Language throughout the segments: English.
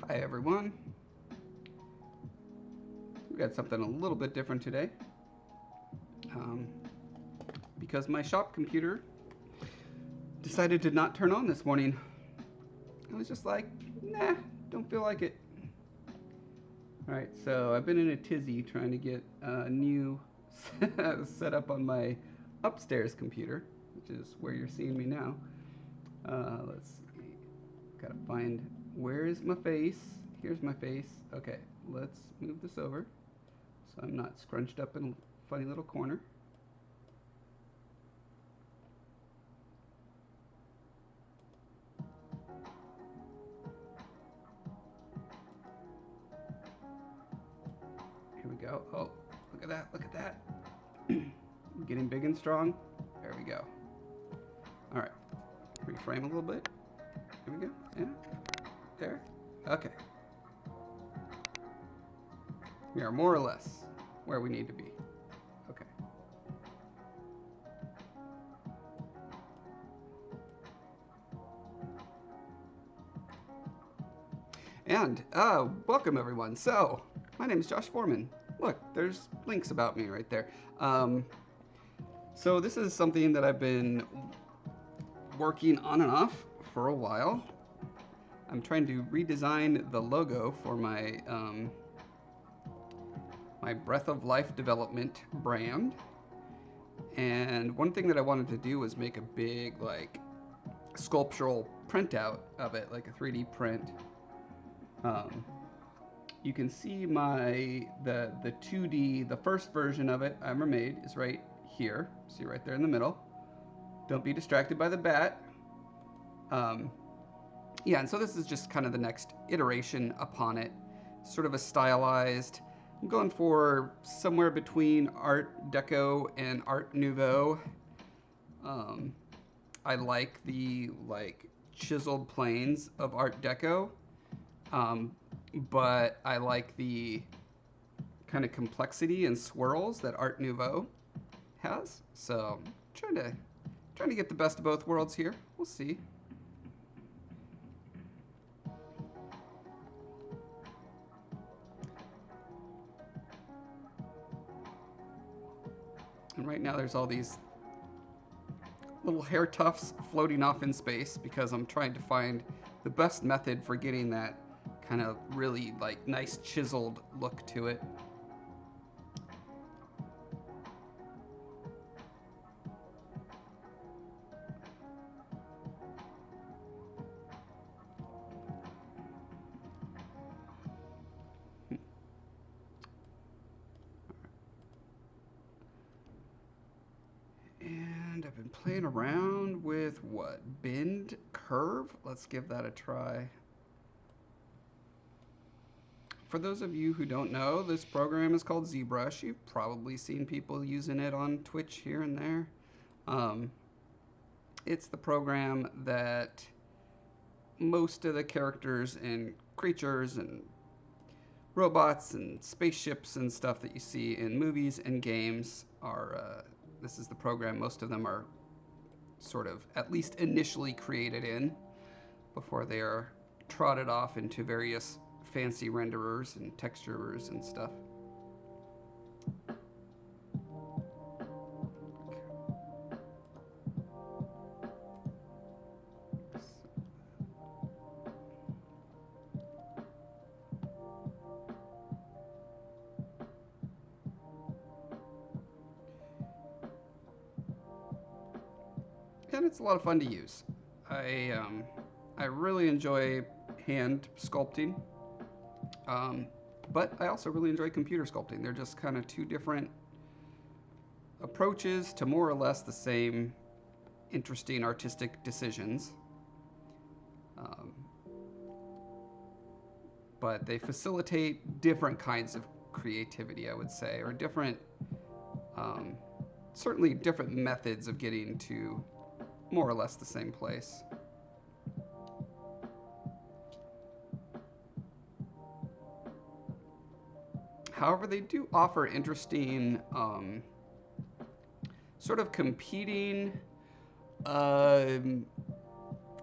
Hi everyone. We got something a little bit different today. Because my shop computer decided to not turn on this morning. I was just like, nah, don't feel like it. Alright, so I've been in a tizzy trying to get a new setup on my upstairs computer, which is where you're seeing me now. Let's see. Gotta find, where is my face? Here's my face. Okay, let's move this over so I'm not scrunched up in a funny little corner. Here we go. Oh, look at that, look at that. Getting big and strong. There we go. All right, reframe a little bit. Here we go, yeah, there, okay. We are more or less where we need to be. Okay. And welcome everyone. So, my name is Josh Foreman. Look, there's links about me right there. So this is something that I've been working on and off for a while. I'm trying to redesign the logo for my my Breath of Life development brand. And one thing that I wanted to do was make a big like sculptural printout of it, like a 3D print. You can see the 2D, the first version of it I ever made is right here. See right there in the middle. Don't be distracted by the bat. Yeah, and so this is just kind of the next iteration upon it. Sort of a stylized, I'm going for somewhere between Art Deco and Art Nouveau. I like the chiseled planes of Art Deco, but I like the kind of complexity and swirls that Art Nouveau has. So trying to get the best of both worlds here. We'll see. And right now there's all these little hair tufts floating off in space because I'm trying to find the best method for getting that kind of really like nice chiseled look to it. And I've been playing around with what? Bend curve? Let's give that a try. For those of you who don't know, this program is called ZBrush. You've probably seen people using it on Twitch here and there. It's the program that most of the characters and creatures and robots and spaceships and stuff that you see in movies and games are, this is the program most of them are sort of at least initially created in before they are trotted off into various fancy renderers and texturers and stuff. And it's a lot of fun to use. I really enjoy hand sculpting, but I also really enjoy computer sculpting. They're just kind of two different approaches to more or less the same interesting artistic decisions. But they facilitate different kinds of creativity, I would say, or different, certainly different methods of getting to more or less the same place. However, they do offer interesting sort of competing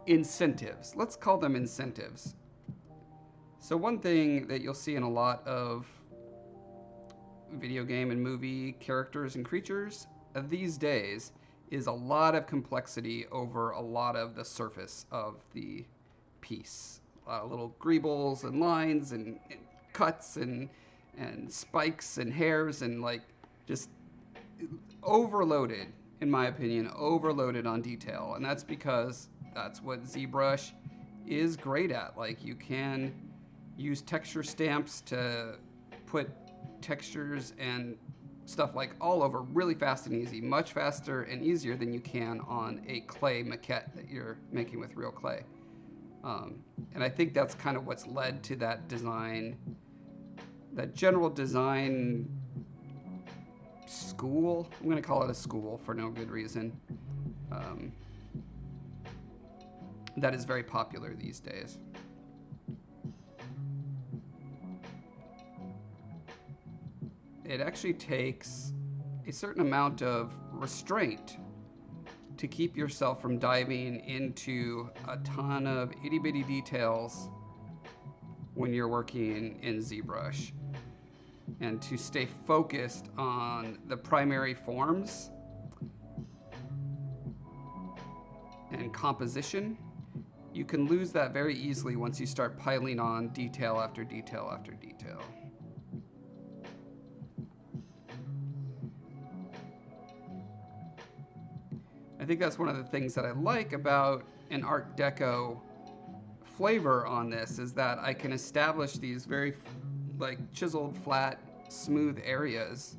incentives. Let's call them incentives. So one thing that you'll see in a lot of video game and movie characters and creatures these days is a lot of complexity over a lot of the surface of the piece. A lot of little greebles and lines and cuts and spikes and hairs and like just overloaded, in my opinion, overloaded on detail. And that's because that's what ZBrush is great at. Like you can use texture stamps to put textures and stuff like all over really fast and easy, much faster and easier than you can on a clay maquette that you're making with real clay. And I think that's kind of what's led to that design, that general design school. I'm going to call it a school for no good reason. That is very popular these days. It actually takes a certain amount of restraint to keep yourself from diving into a ton of itty bitty details when you're working in ZBrush, and to stay focused on the primary forms and composition. You can lose that very easily once you start piling on detail after detail after detail. I think that's one of the things that I like about an Art Deco flavor on this, is that I can establish these very like chiseled, flat, smooth areas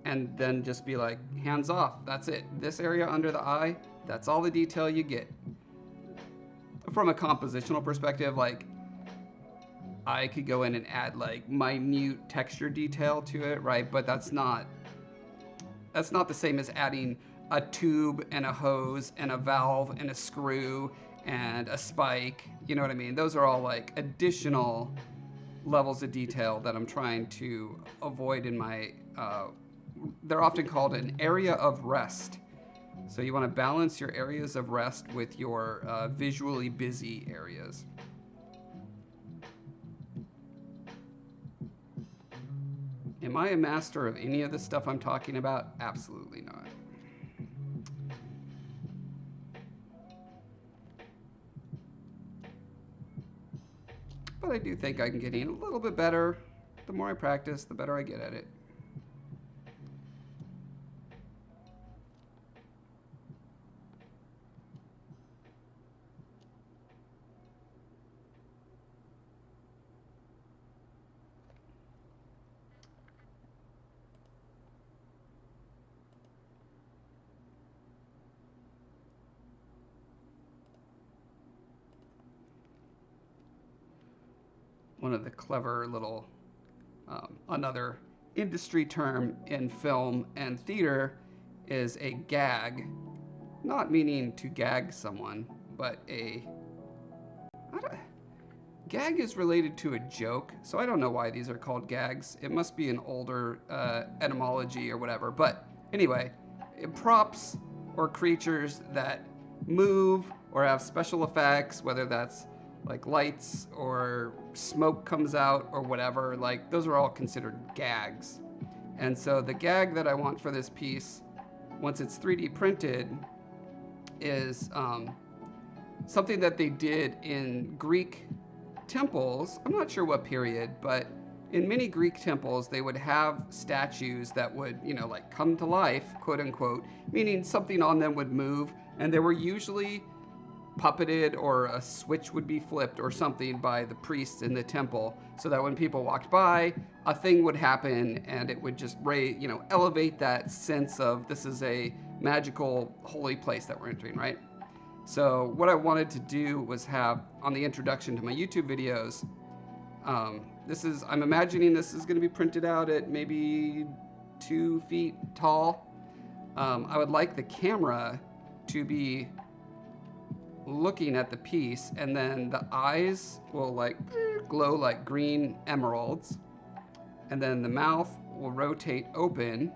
and then just be like, hands off, that's it. This area under the eye, that's all the detail you get. From a compositional perspective, like I could go in and add like minute texture detail to it, right? But that's not the same as adding a tube and a hose and a valve and a screw and a spike. You know what I mean? Those are all like additional levels of detail that I'm trying to avoid in my, they're often called an area of rest. So you want to balance your areas of rest with your visually busy areas. Am I a master of any of the stuff I'm talking about? Absolutely not. But I do think I can get in a little bit better. The more I practice, the better I get at it. One of the clever little, another industry term in film and theater is a gag, not meaning to gag someone, but gag is related to a joke, so I don't know why these are called gags. It must be an older etymology or whatever, but anyway, props or creatures that move or have special effects, whether that's like lights or smoke comes out or whatever, like those are all considered gags. And so the gag that I want for this piece, once it's 3D printed, is something that they did in Greek temples. I'm not sure what period, but in many Greek temples, they would have statues that would, like come to life, quote unquote, meaning something on them would move, and they were usually puppeted or a switch would be flipped or something by the priests in the temple, so that when people walked by, a thing would happen and it would just elevate that sense of this is a magical holy place that we're entering, right? So what I wanted to do was have on the introduction to my YouTube videos, I'm imagining this is going to be printed out at maybe 2 feet tall. I would like the camera to be looking at the piece, and then the eyes will like glow like green emeralds, and then the mouth will rotate open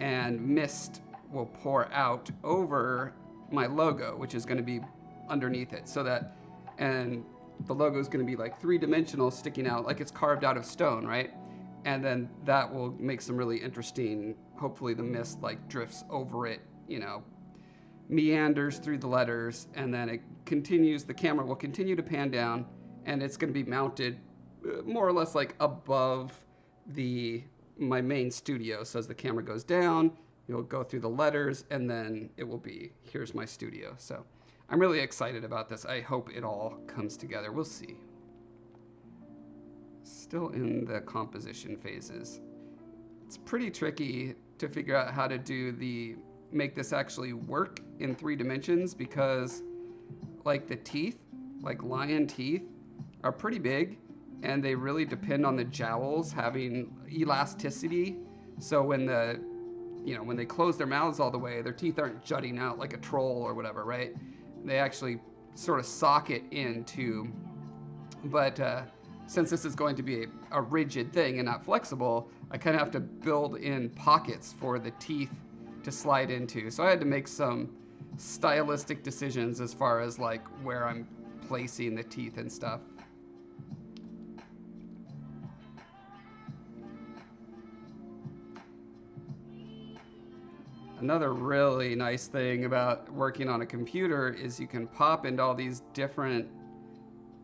and mist will pour out over my logo, which is going to be underneath it, so that, and the logo is going to be like three-dimensional, sticking out like it's carved out of stone, right? And then that will make some really interesting, hopefully the mist like drifts over it, you know, meanders through the letters, and then it continues, the camera will continue to pan down, and it's going to be mounted more or less like above my main studio. So as the camera goes down, you'll go through the letters, and then it will be, here's my studio. So I'm really excited about this. I hope it all comes together. We'll see. Still in the composition phases. It's pretty tricky to figure out how to make this actually work in 3 dimensions, because like the teeth, like lion teeth, are pretty big, and they really depend on the jowls having elasticity. So when they close their mouths all the way, their teeth aren't jutting out like a troll or whatever, right? They actually sort of socket into, but since this is going to be a rigid thing and not flexible, I kind of have to build in pockets for the teeth to slide into. So I had to make some stylistic decisions as far as like where I'm placing the teeth and stuff. Another really nice thing about working on a computer is you can pop into all these different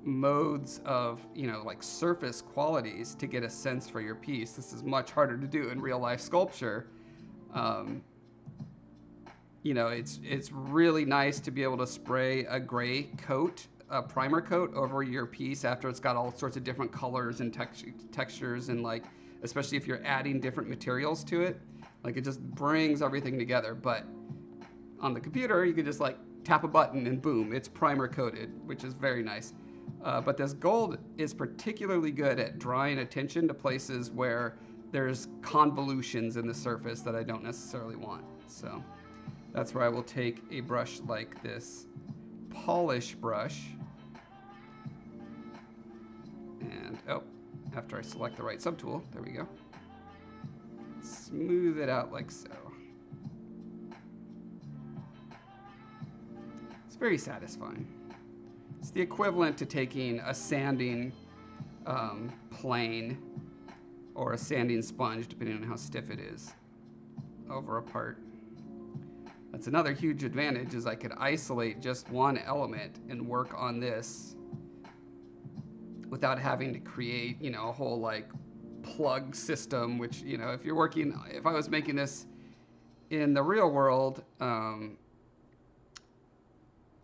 modes of, like surface qualities to get a sense for your piece. This is much harder to do in real life sculpture. It's really nice to be able to spray a gray coat, a primer coat over your piece after it's got all sorts of different colors and textures, and like, especially if you're adding different materials to it, like it just brings everything together. But on the computer, you can just like tap a button and boom, it's primer coated, which is very nice. But this gold is particularly good at drawing attention to places where there's convolutions in the surface that I don't necessarily want. So that's where I will take a brush like this polish brush, and after I select the right subtool, there we go, smooth it out like so. It's very satisfying. It's the equivalent to taking a sanding plane or a sanding sponge, depending on how stiff it is, over a part. That's another huge advantage, is I could isolate just one element and work on this without having to create, a whole like plug system, which, if I was making this in the real world,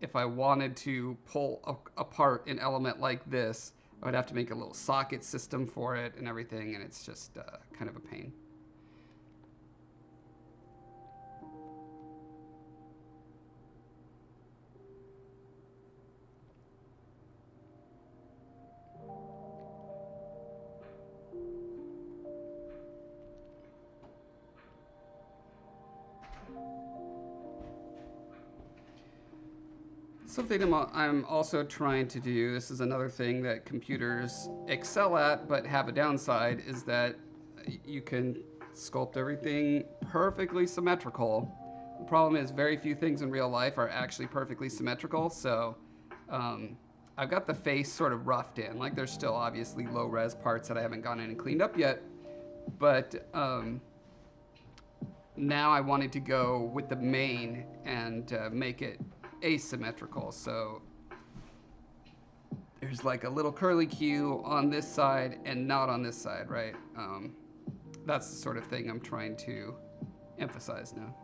if I wanted to pull apart an element like this, I would have to make a little socket system for it and everything, and it's just kind of a pain. Something I'm also trying to do, this is another thing that computers excel at but have a downside, is that you can sculpt everything perfectly symmetrical. The problem is very few things in real life are actually perfectly symmetrical, so I've got the face sort of roughed in. Like, there's still obviously low res parts that I haven't gone in and cleaned up yet, but now I wanted to go with the mane and make it asymmetrical. So there's like a little curly Q on this side and not on this side, right? That's the sort of thing I'm trying to emphasize now.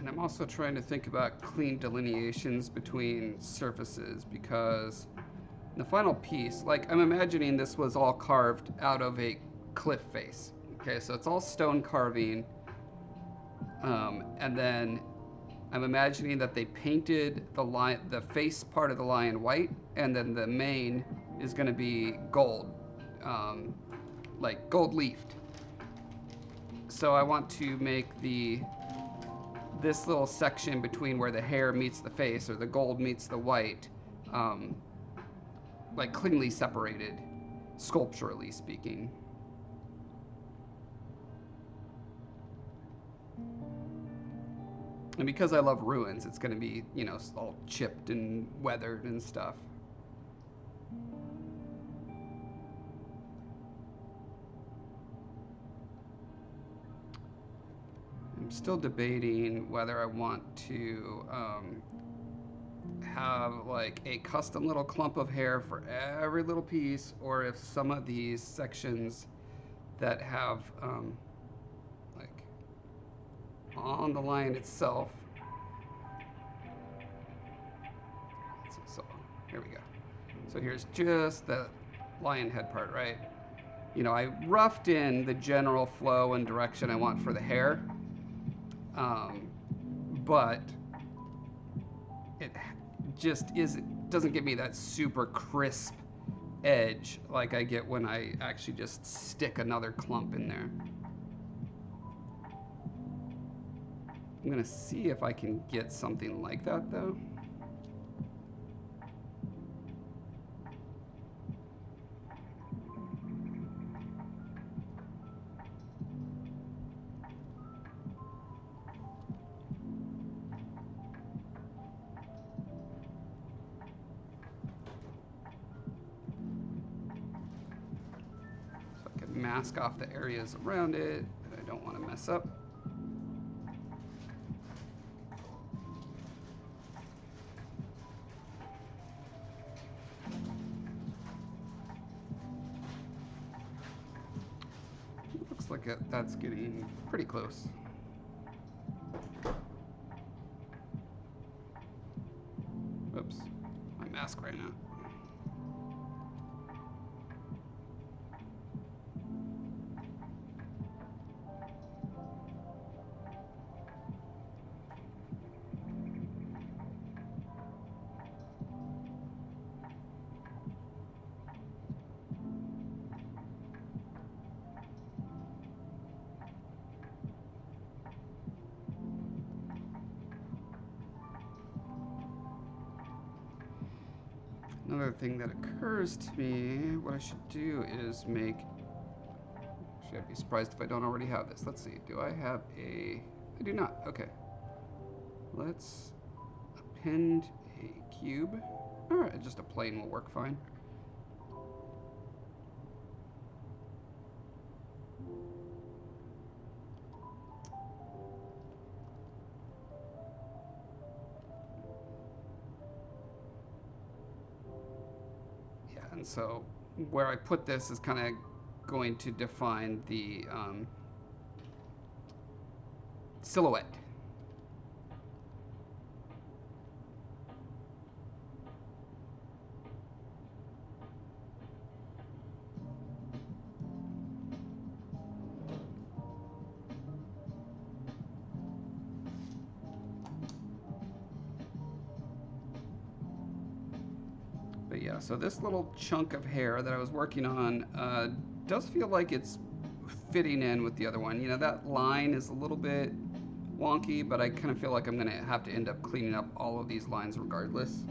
I'm also trying to think about clean delineations between surfaces, because the final piece, like, I'm imagining this was all carved out of a cliff face. Okay, so it's all stone carving, and then I'm imagining that they painted the face part of the lion white, and then the mane is going to be gold, like gold leafed. So I want to make this little section between where the hair meets the face, or the gold meets the white, like cleanly separated, sculpturally speaking. And because I love ruins, it's going to be, you know, all chipped and weathered and stuff. I'm still debating whether I want to have like a custom little clump of hair for every little piece, or if some of these sections that have like on the lion itself. So here we go. So here's just the lion head part, right? You know, I roughed in the general flow and direction I want for the hair, but it just doesn't give me that super crisp edge like I get when I actually just stick another clump in there. I'm gonna see if I can get something like that though. So I can mask off the areas around it that I don't want to mess up. Looks like that's getting pretty close. Oops, my mask ran out. Another thing that occurs to me, what I should do is make, actually I'd be surprised if I don't already have this. Let's see, do I have I do not, okay. Let's append a cube. All right, just a plane will work fine. And so where I put this is kind of going to define the silhouette. But yeah, so this little chunk of hair that I was working on does feel like it's fitting in with the other one. You know, that line is a little bit wonky, but I kind of feel like I'm going to have to end up cleaning up all of these lines regardless.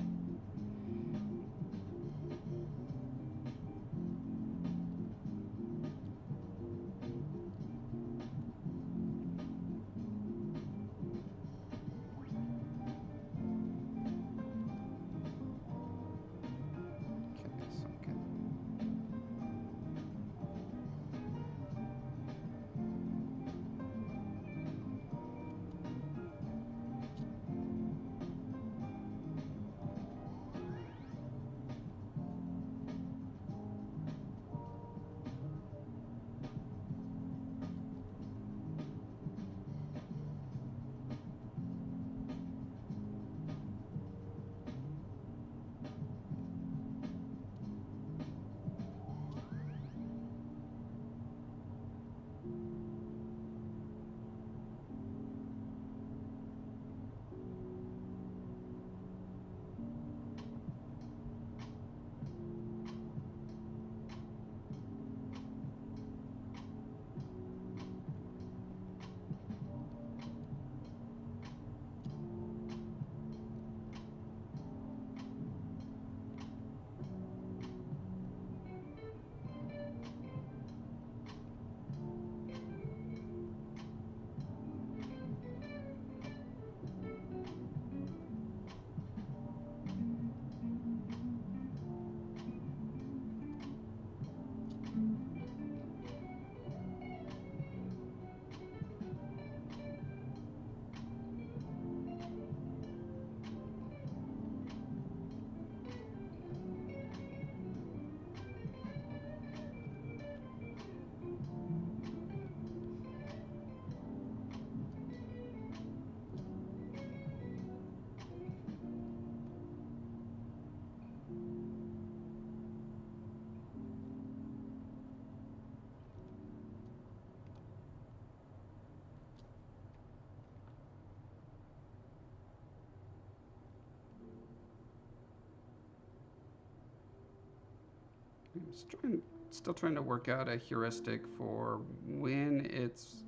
Still trying to work out a heuristic for when it's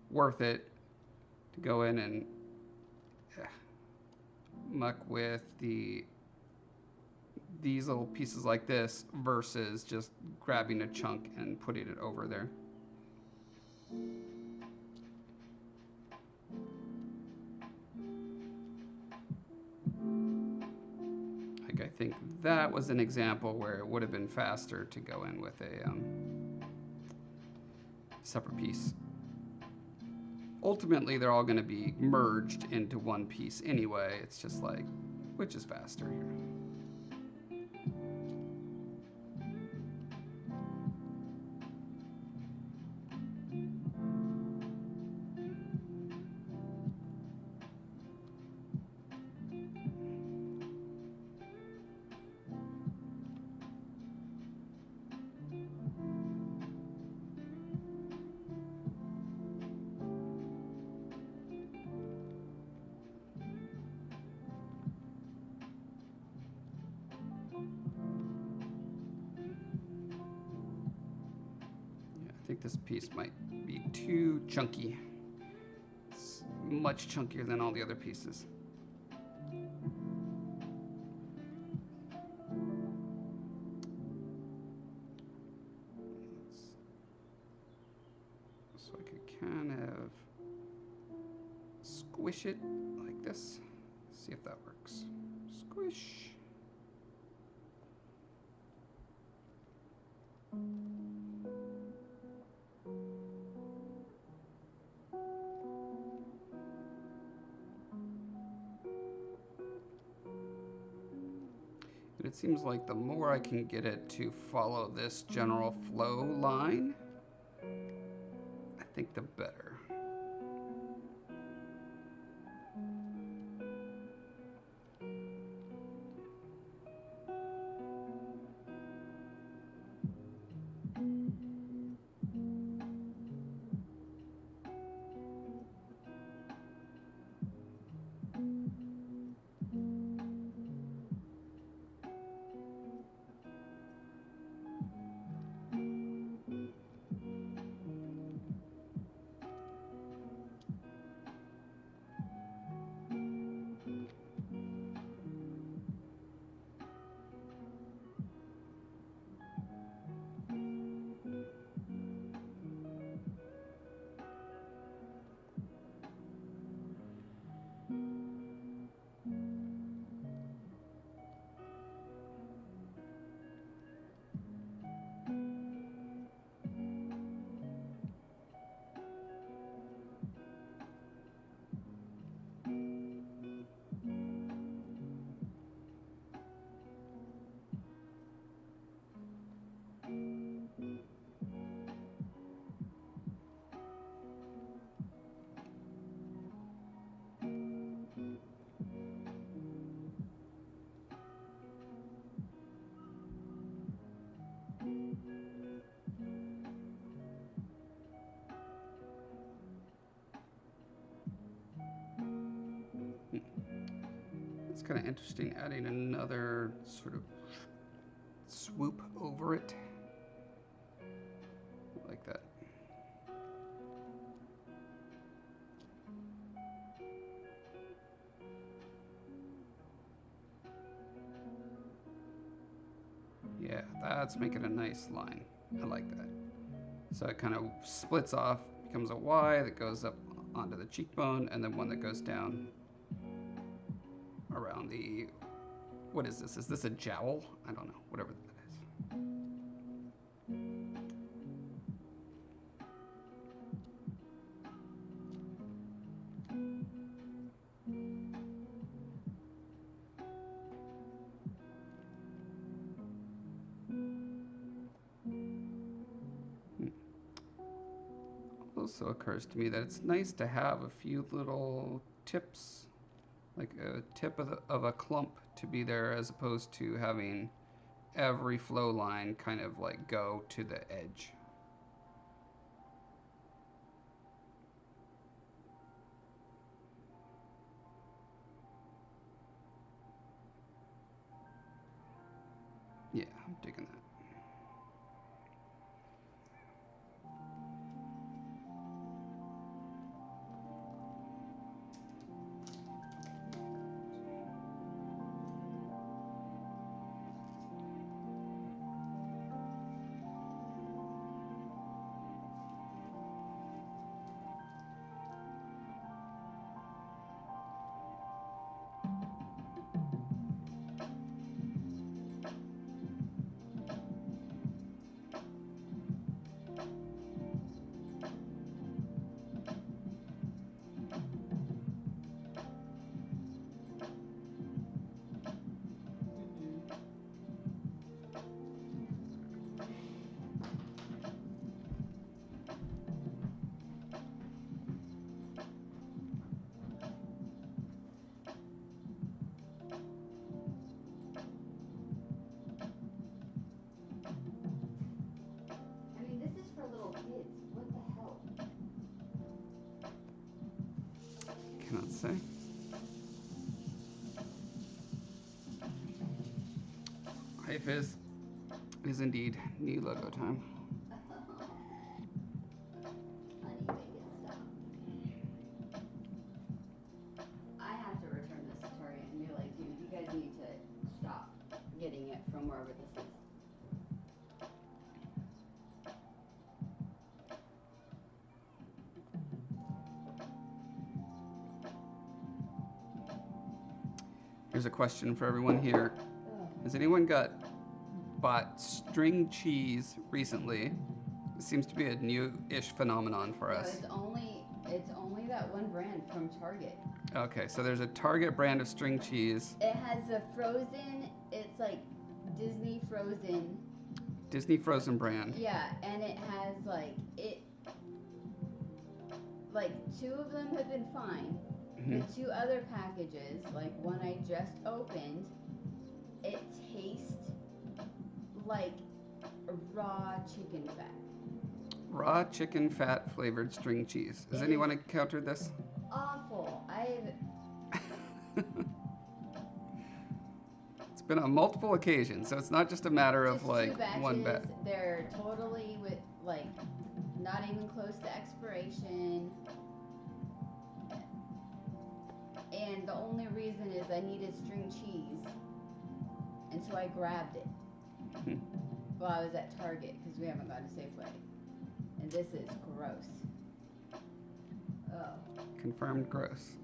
worth it to go in and muck with these little pieces like this versus just grabbing a chunk and putting it over there. Like, I think that was an example where it would have been faster to go in with a separate piece. Ultimately, they're all going to be merged into one piece anyway. It's just like, which is faster here? I think this piece might be too chunky. It's much chunkier than all the other pieces. So I could kind of squish it like this. See if that works. Squish. It seems like the more I can get it to follow this general flow line, I think the better. It's kind of interesting adding another sort of swoop over it. Like that. Yeah, that's making a nice line. I like that. So it kind of splits off, becomes a Y that goes up onto the cheekbone, and then one that goes down around the, what is this? Is this a jowl? I don't know, whatever that is. Also occurs to me that it's nice to have a few little tips, like a tip of a clump to be there, as opposed to having every flow line kind of like go to the edge. Yeah, I'm digging that. say? Life is indeed new logo time. Honey, make it stop. I have to return this to Target and be like, dude, you guys need to stop getting it from wherever this is. Here's a question for everyone here. Has anyone bought string cheese recently? It seems to be a new-ish phenomenon for us. No, it's only that one brand from Target. Okay, so there's a Target brand of string cheese. It has a frozen, it's like Disney frozen. Disney frozen brand. Yeah, and it has like two of them have been fine. The two other packages, like one I just opened, it tastes like raw chicken fat. Raw chicken fat flavored string cheese. Has anyone encountered this? Awful. It's been on multiple occasions, so it's not just a matter of like two batches, one batch. They're totally with like not even close to expiration. And the only reason is I needed string cheese, and so I grabbed it while I was at Target because we haven't gone to Safeway. And this is gross. Oh. Confirmed gross.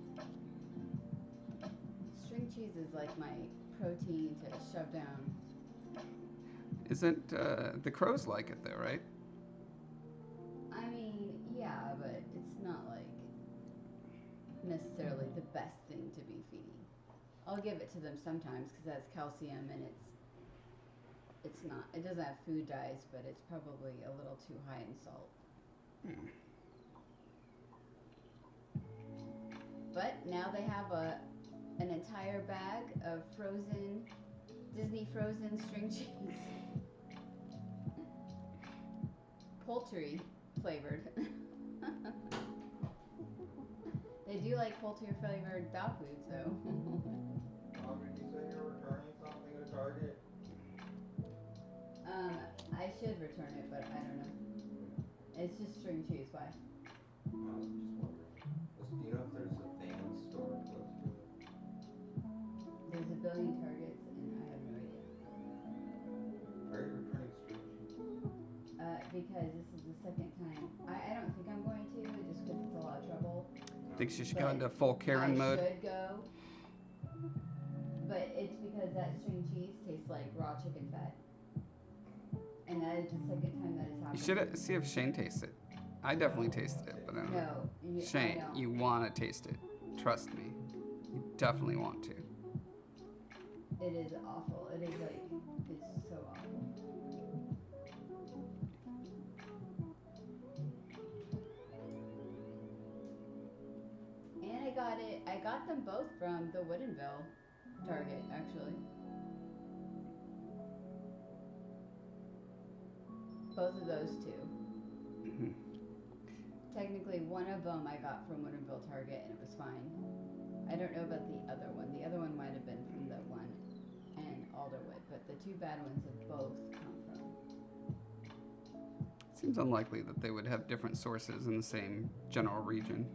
String cheese is like my protein to shove down. Isn't the crows like it though, right? I mean, yeah, but it's not like necessarily the best thing to be feeding. I'll give it to them sometimes because it has calcium and it doesn't have food dyes, but it's probably a little too high in salt. But now they have an entire bag of Disney frozen string cheese. Poultry flavored. They do like poultry flavored dog food, so. Did you say you're returning something to Target? I should return it, but I don't know. It's just string cheese. Why? I was just wondering. Do you know if there's a Vans store close to it? There's a billion Targets, and I have no idea. Why are you returning string cheese? Because this is the second time. I don't think I'm going to, just because it's a lot of trouble. Think she should go into full Karen mode? I should go. But it's because that string cheese tastes like raw chicken fat. And that is the second time that has happened. You should see if Shane tastes it. I definitely tasted it, but I don't know. No, Shane, you want to taste it. Trust me. You definitely want to. It is awful. It is like, it's so awful. And I got them both from the Woodinville Target, actually. Both of those two. Technically, one of them I got from Woodinville Target, and it was fine. I don't know about the other one. The other one might have been from the one in Alderwood, but the two bad ones have both come from. Seems unlikely that they would have different sources in the same general region.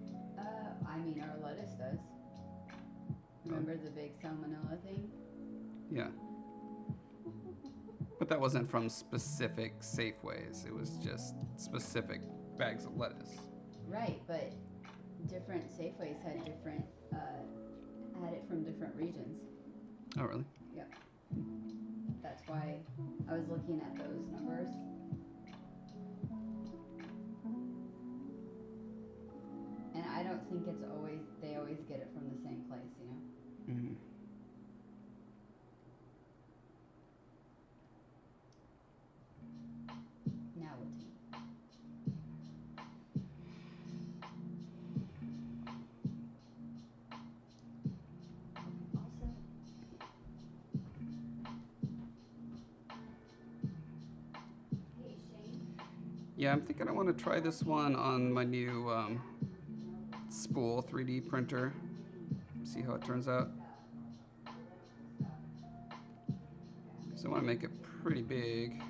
I mean, our lettuce does. Remember the big salmonella thing? Yeah. But that wasn't from specific Safeways. It was just specific bags of lettuce. Right, but different Safeways had it from different regions. Oh, really? Yep. That's why I was looking at those numbers. And I don't think they always get it from the same place, you know? Mm-hmm. Now what to eat? Also, hey Shane. Yeah, I'm thinking I want to try this one on my new spool 3D printer. See how it turns out. So I want to make it pretty big.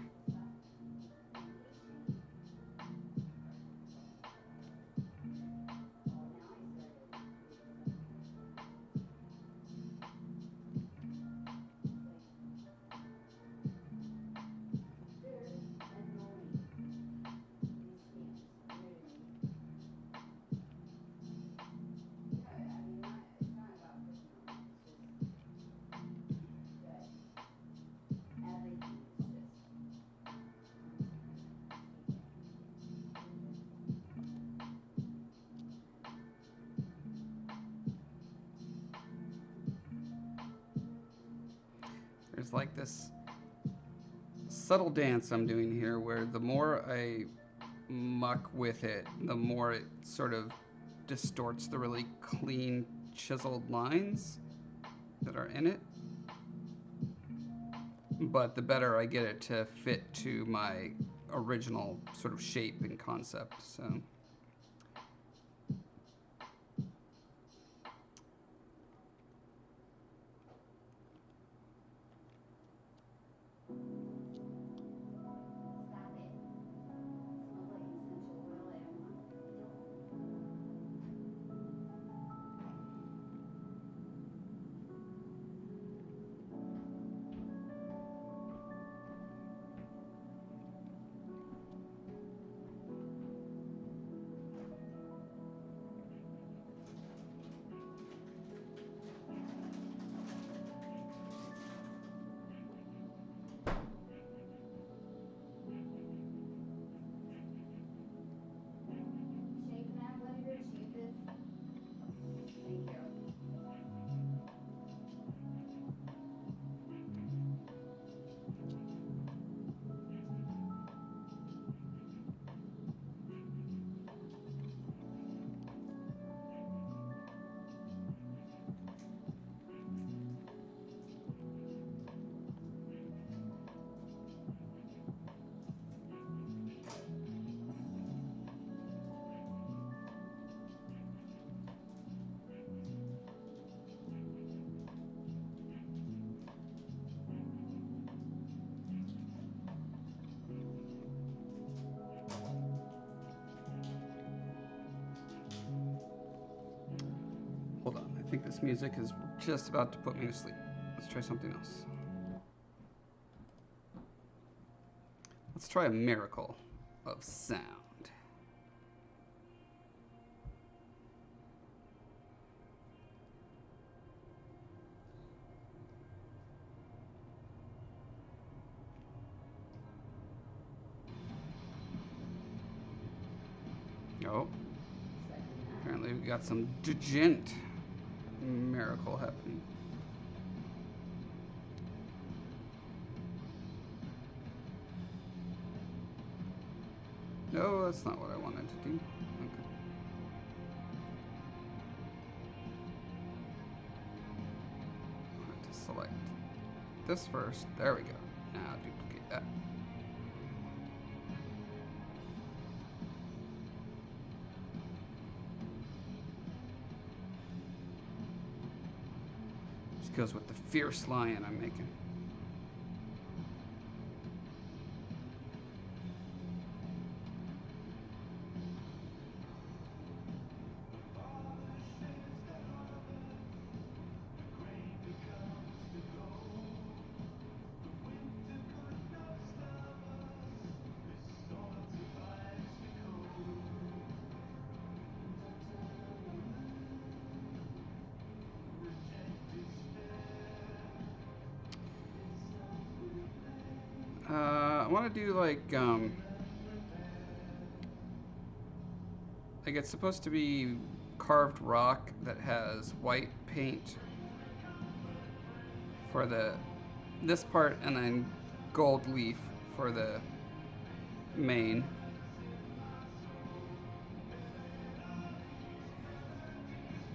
There's like this subtle dance I'm doing here where the more I muck with it, the more it sort of distorts the really clean, chiseled lines that are in it. But the better I get it to fit to my original sort of shape and concept. So. Hold on, I think this music is just about to put me to sleep. Let's try something else. Let's try a miracle of sound. Oh, apparently we got some djent miracle happening. No, that's not what I wanted to do. Okay. I have to select this first. There we go. Now duplicate that. This goes with the fierce lion I'm making. I want to do like it's supposed to be carved rock that has white paint for this part and then gold leaf for the main.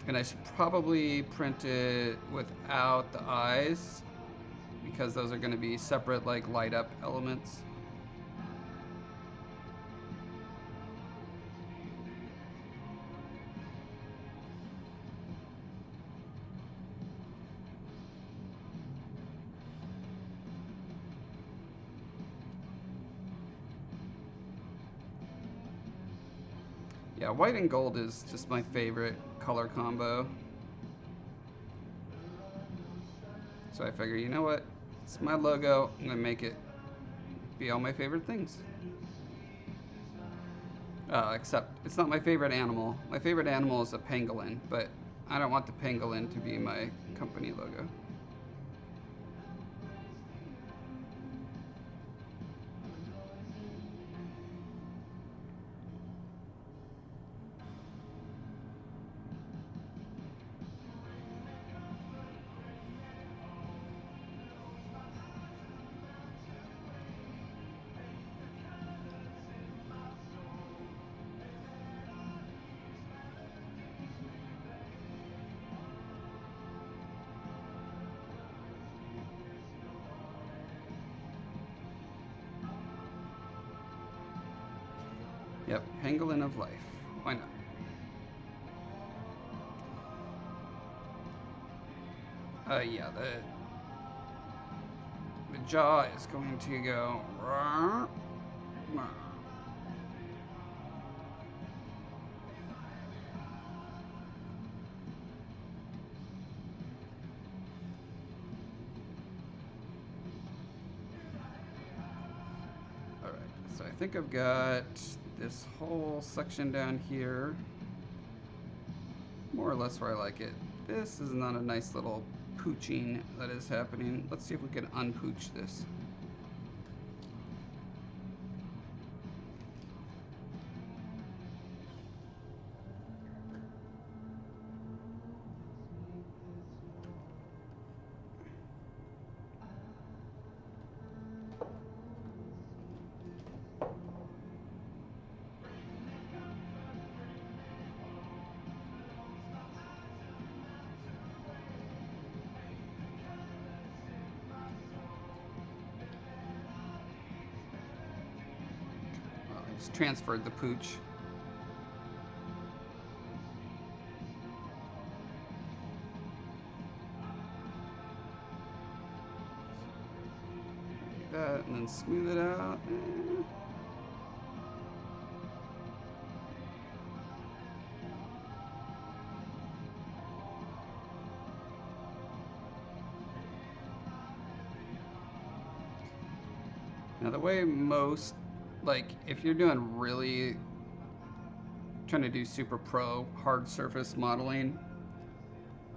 And I should probably print it without the eyes because those are going to be separate like light up elements. Yeah, white and gold is just my favorite color combo. So I figure, you know what? It's my logo. I'm gonna make it be all my favorite things. Except it's not my favorite animal. My favorite animal is a pangolin, but I don't want the pangolin to be my company logo. Yep, pangolin of life. Why not? Yeah, the jaw is going to go. Alright, so I think I've got this whole section down here more or less where I like it. This is not a nice little pooching that is happening. Let's see if we can unpooch this. I just transferred the pooch. Like that, and then smooth it out. Now the way most, like if you're doing really trying to do super pro hard surface modeling,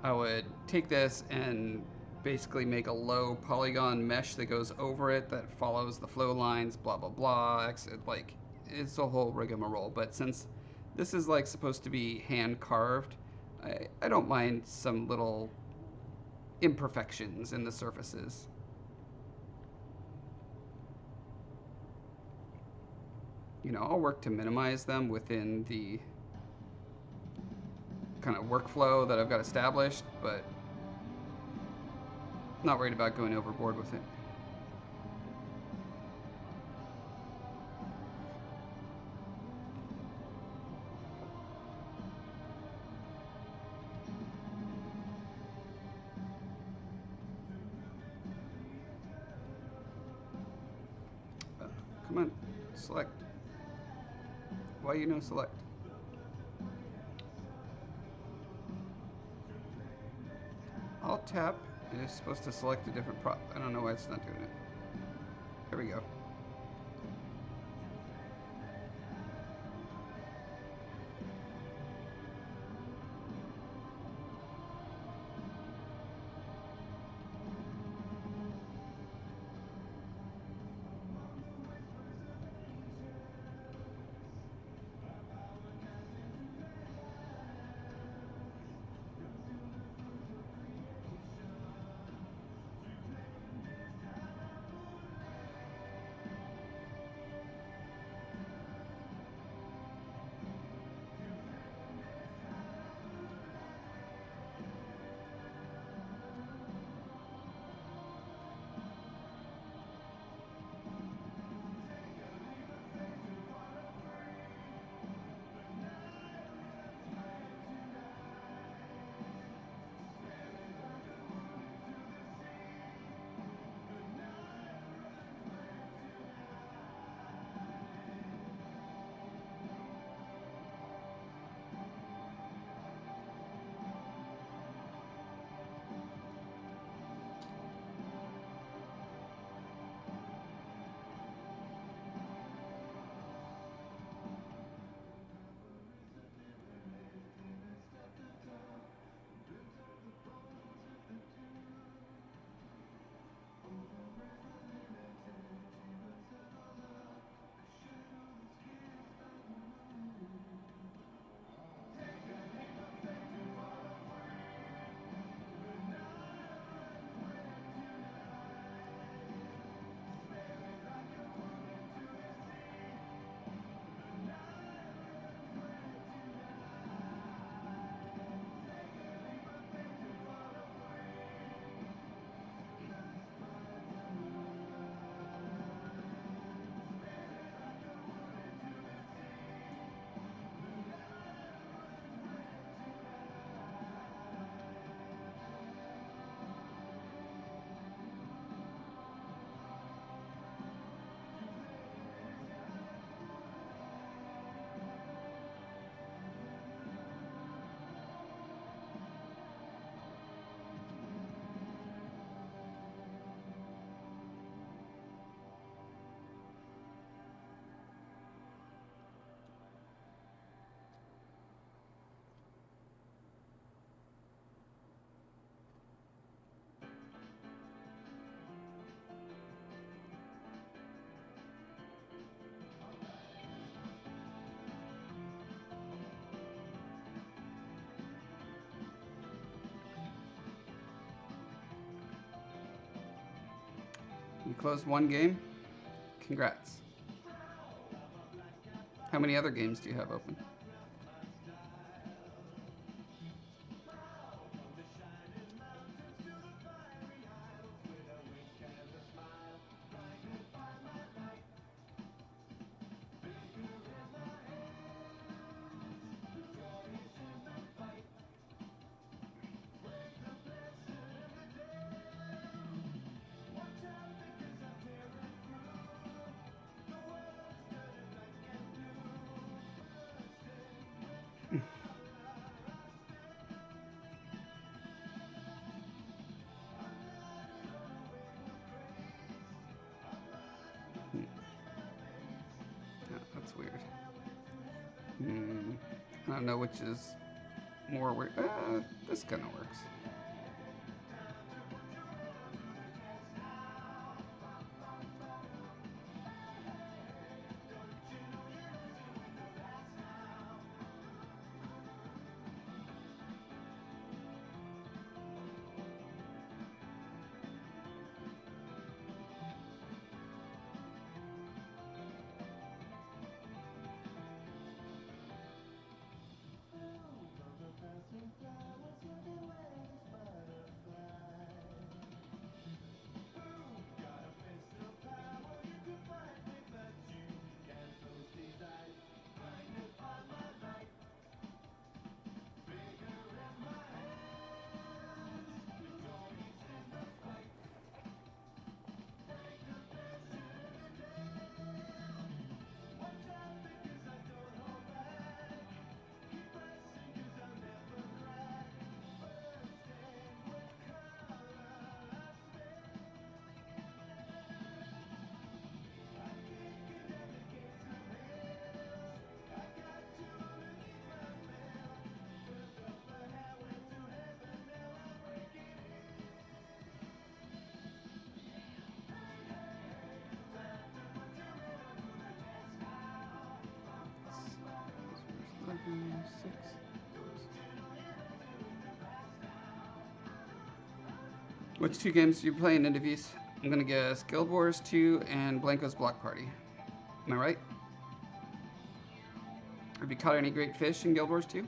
I would take this and basically make a low polygon mesh that goes over it that follows the flow lines, blah blah blah. Like it's a whole rigmarole. But since this is like supposed to be hand carved, I don't mind some little imperfections in the surfaces. You know, I'll work to minimize them within the kind of workflow that I've got established, but not worried about going overboard with it. Come on, select. Why you no select? Alt tap is supposed to select a different prop. I don't know why it's not doing it. There we go. You closed one game? Congrats. How many other games do you have open? Oh, that's weird. I don't know which is more weird. This kind of works. Which two games are you playing, Indivies? I'm gonna guess Guild Wars 2 and Blanco's Block Party. Am I right? Have you caught any great fish in Guild Wars 2?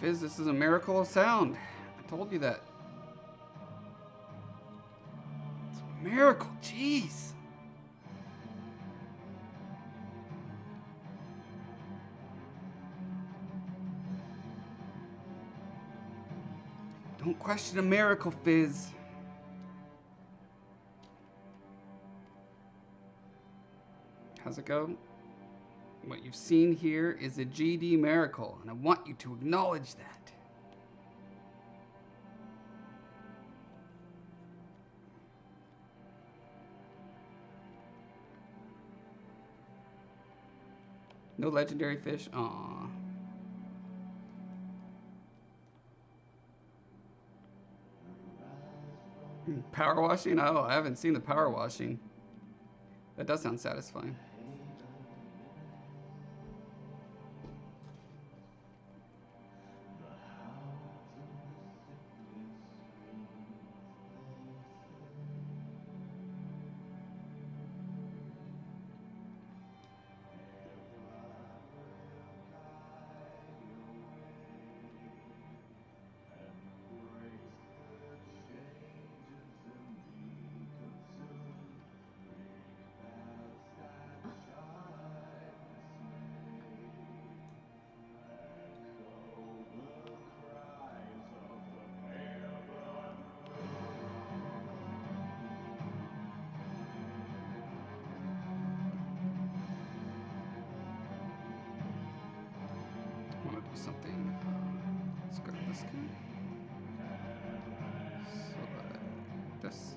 Fizz, this is a miracle of sound. I told you that. It's a miracle, jeez. Don't question a miracle, Fizz. How's it go? What you've seen here is a GD miracle, and I want you to acknowledge that. No legendary fish? Aww. Power washing? Oh, I haven't seen the power washing. That does sound satisfying. something. Let's grab this guy. Select this.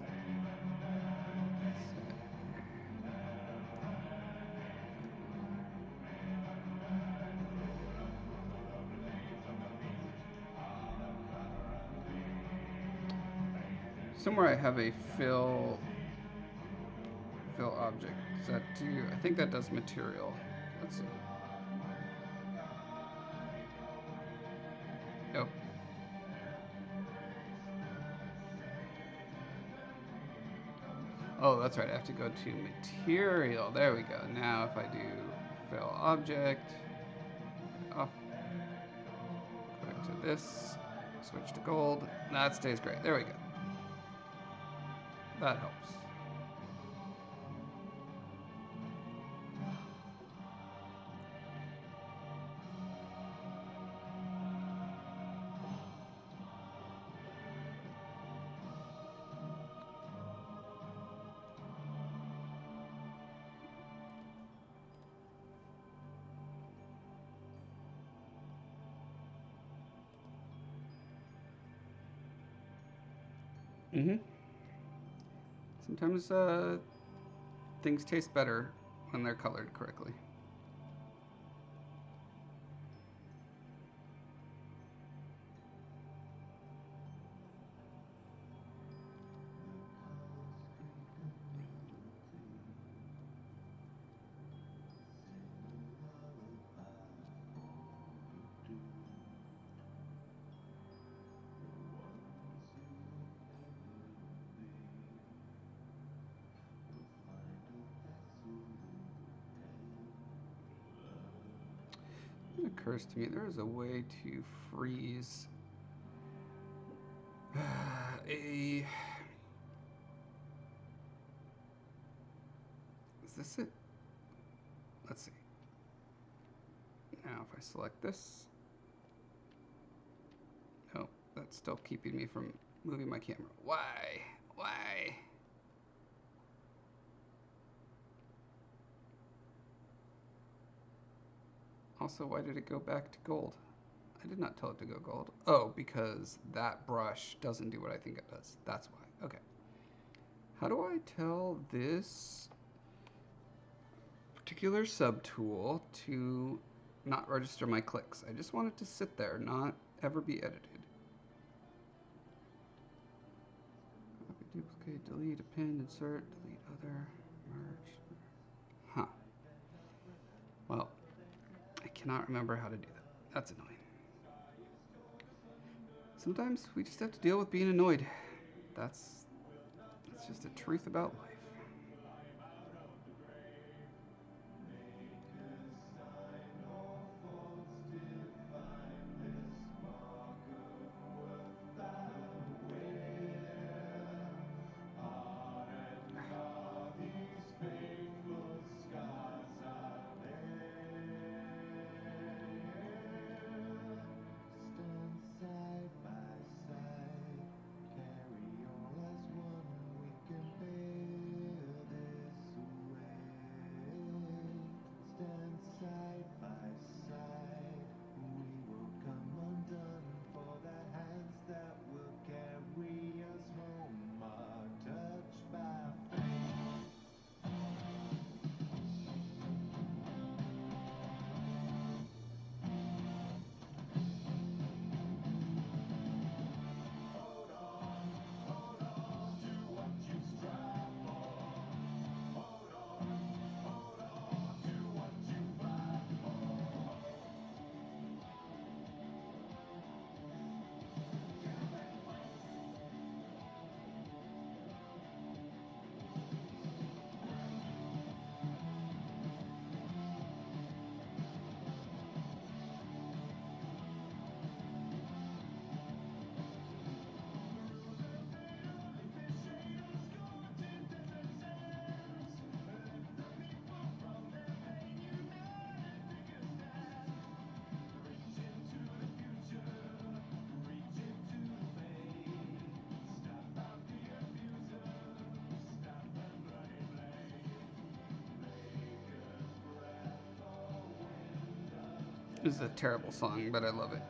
Somewhere I have a fill object. Does that do? I think that does material. Let's see. Nope. Oh, that's right. I have to go to material. There we go. Now if I do fill object, off, go back to this, switch to gold. That stays great. There we go. That helps. Mm-hmm. Sometimes things taste better when they're colored correctly. It occurs to me there is a way to freeze a. Is this it? Let's see. Now if I select this. Oh, that's still keeping me from moving my camera. Why? Why? Also, why did it go back to gold? I did not tell it to go gold. Oh, because that brush doesn't do what I think it does. That's why. Okay. How do I tell this particular subtool to not register my clicks? I just want it to sit there, not ever be edited. Copy, duplicate, delete, append, insert, delete other, merge. Huh. Well, I cannot remember how to do that. That's annoying. Sometimes we just have to deal with being annoyed. That's just the truth about life. This is a terrible song, but I love it.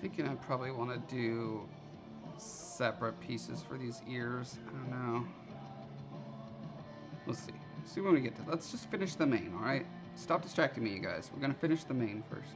Thinking I probably want to do separate pieces for these ears. I don't know. We'll see. See when we get to. Let's just finish the main, all right? Stop distracting me, you guys. We're gonna finish the main first.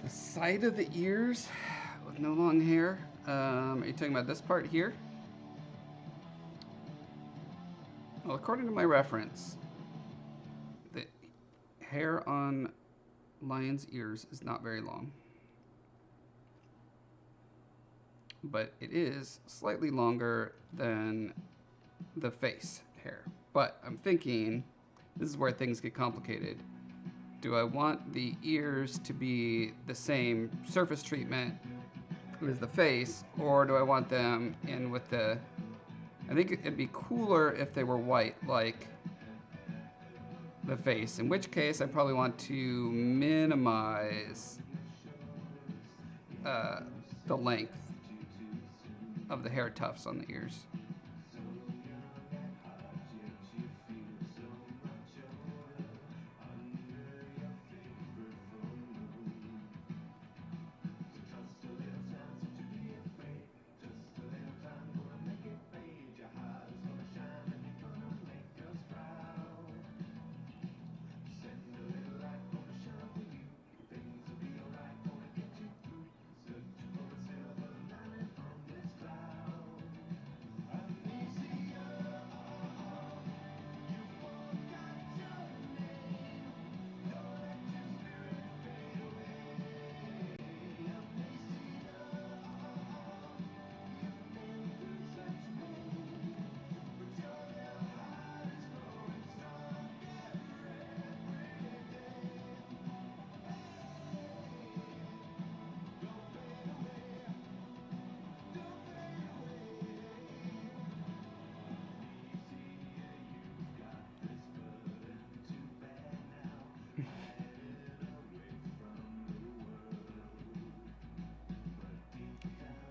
The side of the ears with no long hair. Are you talking about this part here? Well, according to my reference, the hair on lion's ears is not very long. But it is slightly longer than the face hair. But I'm thinking, this is where things get complicated. Do I want the ears to be the same surface treatment as the face, or do I want them in with the... I think it'd be cooler if they were white, like the face, in which case I probably want to minimize the length of the hair tufts on the ears.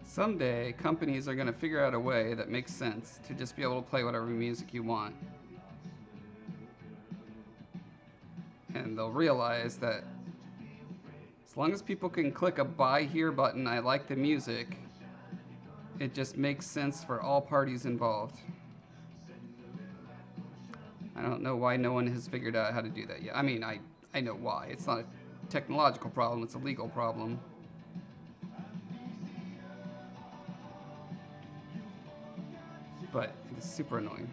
Someday, companies are going to figure out a way that makes sense to just be able to play whatever music you want. And they'll realize that as long as people can click a buy here button, I like the music, it just makes sense for all parties involved. I don't know why no one has figured out how to do that yet. I mean, I know why. It's not a technological problem, it's a legal problem. But it's super annoying.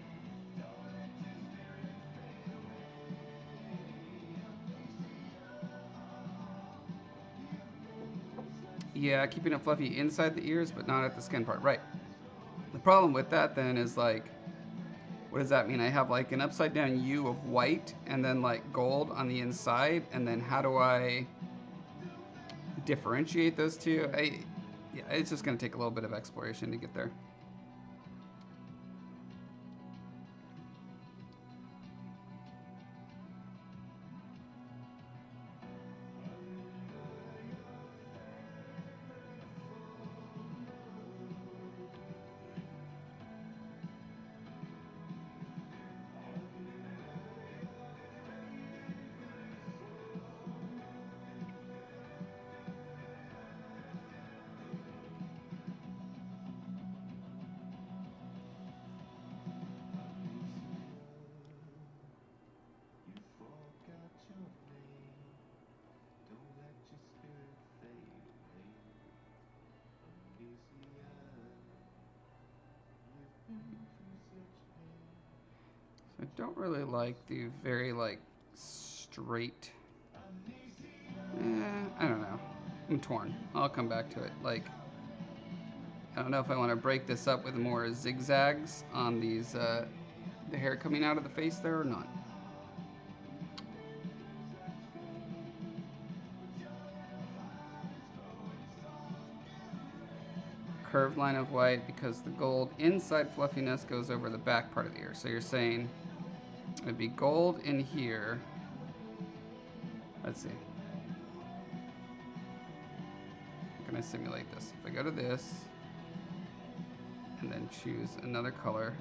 Yeah, keeping it fluffy inside the ears, but not at the skin part. Right. The problem with that then is like, what does that mean? I have like an upside down U of white and then like gold on the inside, and then how do I differentiate those two? Yeah, it's just gonna take a little bit of exploration to get there. I don't really like the very like straight. I don't know. I'm torn. I'll come back to it. Like, I don't know if I want to break this up with more zigzags on these, the hair coming out of the face there or not. Curved line of white because the gold inside fluffiness goes over the back part of the ear. So you're saying it'd be gold in here. Let's see. How can I simulate this? If I go to this and then choose another color.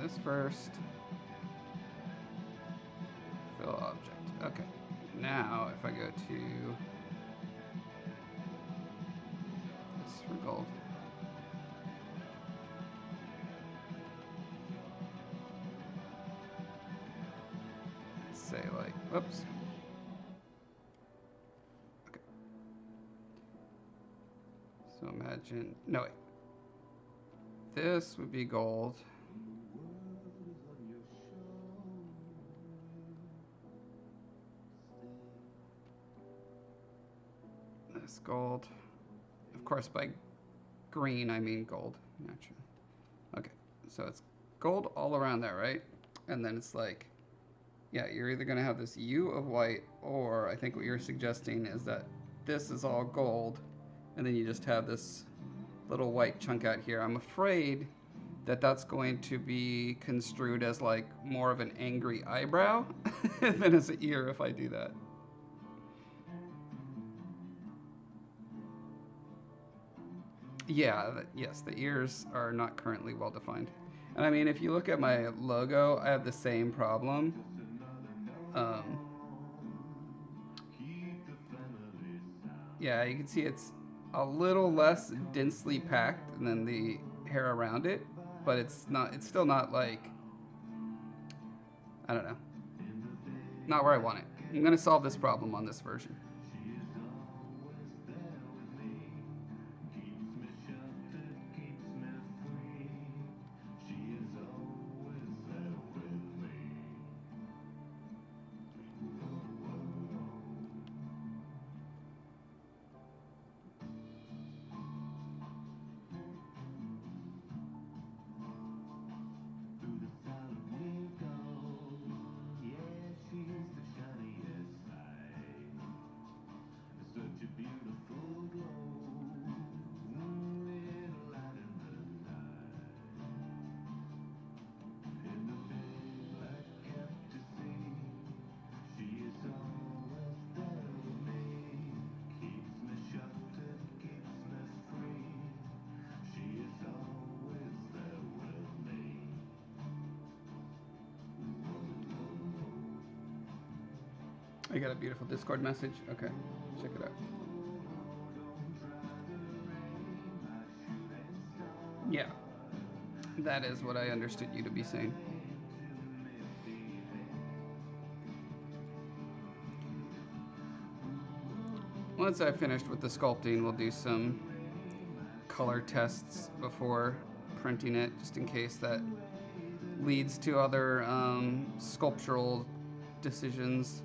This first. Fill object. Okay. Now if I go to this for gold. Say like, whoops. Okay. So imagine, no wait. This would be gold. This gold. Of course by green I mean gold. Naturally. Okay. So it's gold all around there, right? And then it's like, yeah, you're either going to have this U of white, or I think what you're suggesting is that this is all gold, and then you just have this little white chunk out here. I'm afraid that that's going to be construed as like more of an angry eyebrow than as an ear if I do that. Yeah, yes, the ears are not currently well defined. And I mean, if you look at my logo, I have the same problem. Yeah, you can see it's a little less densely packed than the hair around it, but it's still not like, I don't know, not where I want it. I'm gonna solve this problem on this version. I got a beautiful Discord message. Okay, check it out. Yeah. That is what I understood you to be saying. Once I've finished with the sculpting, we'll do some color tests before printing it, just in case that leads to other sculptural decisions.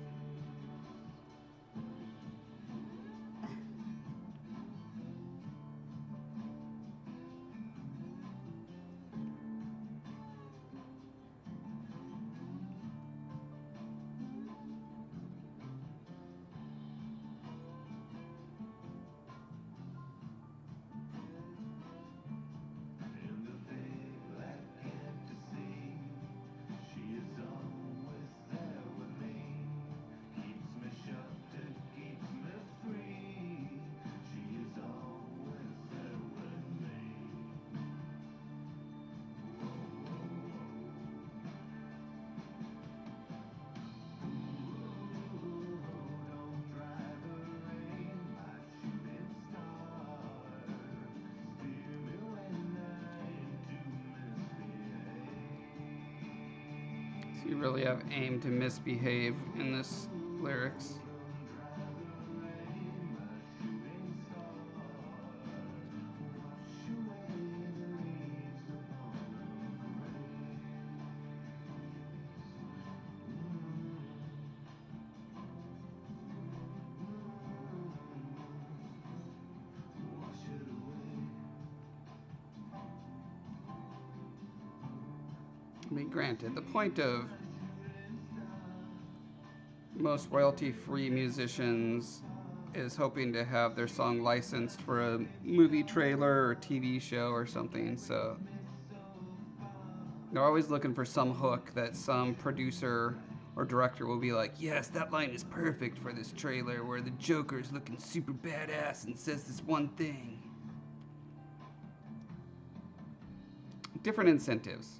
So you really have aim to misbehave in this lyrics. I mean, granted, the point of most royalty-free musicians is hoping to have their song licensed for a movie trailer or TV show or something, so they're always looking for some hook that some producer or director will be like, yes, that line is perfect for this trailer where the Joker's looking super badass and says this one thing. Different incentives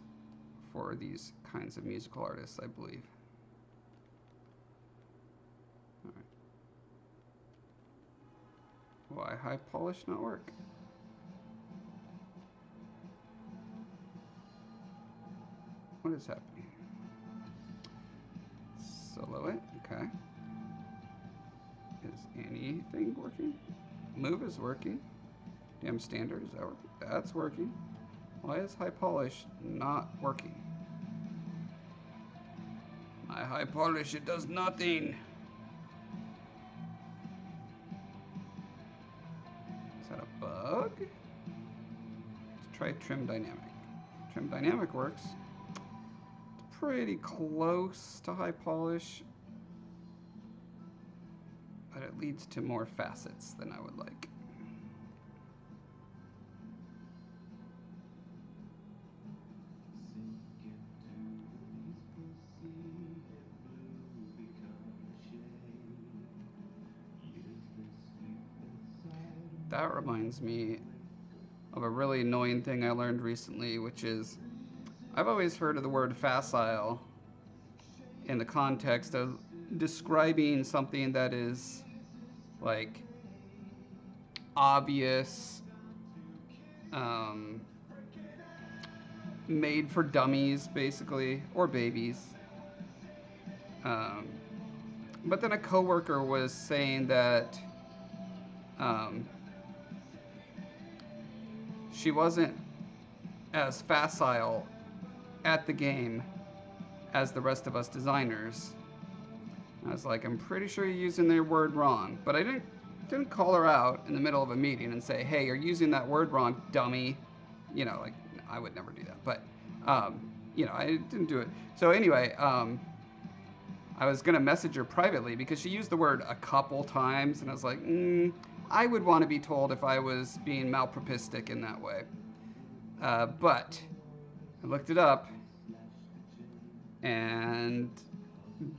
for these kinds of musical artists, I believe. All right. Why high polish not work? What is happening? Silhouette, okay. Is anything working? Move is working. Damn standard, is that working? That's working. Why is high polish not working? My high polish, it does nothing. Is that a bug? Let's try trim dynamic. Trim dynamic works. It's pretty close to high polish, but it leads to more facets than I would like. That reminds me of a really annoying thing I learned recently, which is I've always heard of the word facile in the context of describing something that is like obvious, made for dummies, basically, or babies. But then a coworker was saying that she wasn't as facile at the game as the rest of us designers. I was like, I'm pretty sure you're using their word wrong, but I didn't call her out in the middle of a meeting and say, hey, you're using that word wrong, dummy. You know, like, I would never do that, but, you know, I didn't do it. So anyway, I was gonna message her privately because she used the word a couple times, and I was like, I would want to be told if I was being malpropistic in that way. But I looked it up, and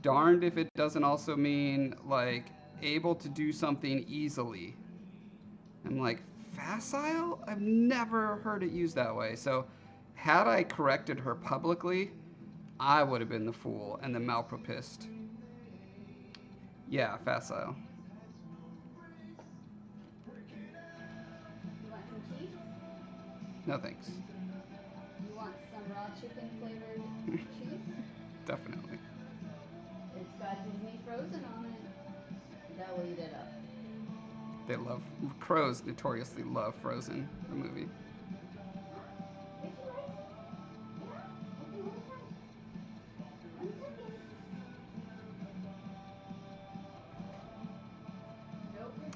darned if it doesn't also mean like able to do something easily. I'm like, facile? I've never heard it used that way. So had I corrected her publicly, I would have been the fool and the malpropist. Yeah, facile. You want some tea? No thanks. You want chicken flavored cheese. Definitely. It's got Disney Frozen on it. That will eat it up. They love, crows notoriously love Frozen, the movie. Would you like some? Yeah? Okay, hold tight.